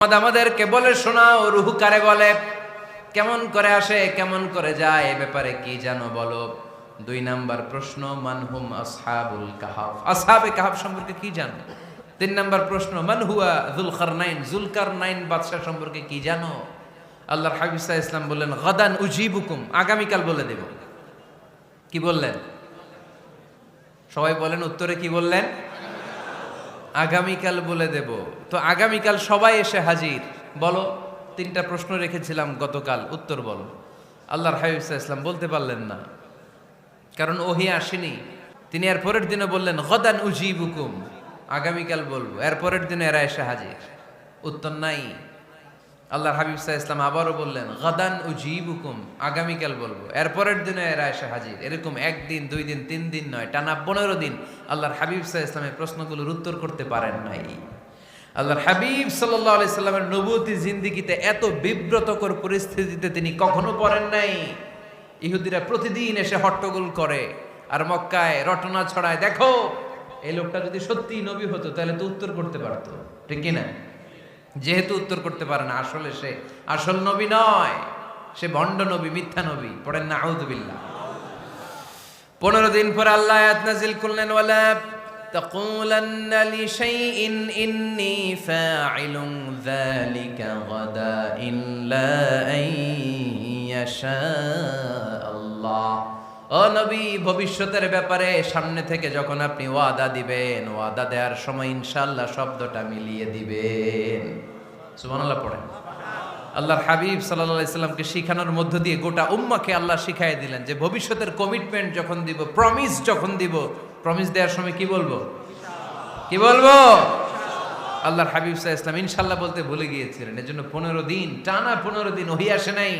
আমাদেরকে বলে শোনাও, রূহ কারে বলে, কেমন করে আসে, কেমন করে যায়, এ ব্যাপারে কি জানো বলো। 2 নাম্বার প্রশ্ন, মানহুম আসহাবুল কাহাফ, আসহাবে কাহাফ সম্পর্কে কি জানো। 3 নাম্বার প্রশ্ন, মান হুয়া যুলকারনাইন, যুলকারনাইন বাদশা সম্পর্কে কি জানো। আল্লাহর হাবিব সাল্লাল্লাহু আলাইহি ওয়াসাল্লাম বললেন, গাদান উজিবুকুম, আগামীকাল বলে দেব। কি বললেন? সবাই বলেন উত্তরে কি বললেন? আগামীকাল বলে দেব। তো আগামীকাল সবাই এসে হাজির। বলো, 3টা প্রশ্ন রেখেছিলাম গতকাল, উত্তর বলো। আল্লাহর হাবিব সাল্লাল্লাহু আলাইহি ওয়াসাল্লাম বলতে পারলেন না, কারণ ওহী আসেনি। তিনি এর পরের দিনে বললেন, গাদান উজিবুকুম, আগামীকাল বলবো। এর পরের দিনে এরা এসে হাজির, উত্তর নাই। আল্লাহর হাবিব সাল্লাল্লাহু আলাইহি ওয়াসাল্লাম আবারও বললেন, গাদান উজিবুকুম, আগামীকাল বলবো। এর পরের দিনে এরা এসে হাজির। এরকম 1 দিন 2 দিন 3 দিন নয়, টানা 15 দিন আল্লাহর হাবিব সাল্লাল্লাহু আলাইহি ওয়াসাল্লামের প্রশ্নগুলোর উত্তর করতে পারেন নাই। আল্লাহর হাবিব সাল্লাল্লাহু আলাইহি সাল্লামের নবুয়তি জিন্দেগিতে এত বিব্রতকর পরিস্থিতিতে তিনি কখনো পড়েন নাই। ইহুদিরা প্রতিদিন এসে হট্টগোল করে আর মক্কায় রটনা ছড়ায়, দেখো এই লোকটা যদি সত্যি নবী হতো তাহলে তো উত্তর করতে পারতো, ঠিক কি না? যেহেতু উত্তর করতে পারে না, আসলে সে আসল নবী নয়, সে ভণ্ড নবী, মিথ্যা নবী। পড়েন না আউযুবিল্লাহ। 15 দিন পর আল্লাহ আয়াত নাযিল করলেন, ওয়ালা তাকুলান্না লিশাইইন ইন্নী ফাইলুন যালিকা গাদা ইল্লা আইয়াশা আল্লাহ। ও নবী, ভবিষ্যতের ব্যাপারে সামনে থেকে যখন আপনি ওয়াদা দিবেন, ওয়াদা দেওয়ার সময় ইনশাআল্লাহ শব্দটা মিলিয়ে দিবেন। সুবহানাল্লাহ পড়েন। আল্লাহর হাবিব সাল্লাল্লাহু আলাইহি সাল্লামকে শিখানোর মধ্য দিয়ে গোটা উম্মাহকে আল্লাহ শিখাই দিলেন যে ভবিষ্যতের কমিটমেন্ট যখন দিব, প্রমিস যখন দিব, প্রমিস দেওয়ার সময় কি বলবো? কি বলবো? আল্লাহর হাবিব সাল্লাল্লাহু আলাইহি সাল্লাম ইনশাআল্লাহ বলতে ভুলে গিয়েছিলেন। এজন্য 15 দিন, টানা 15 দিন ওহী আসে নাই।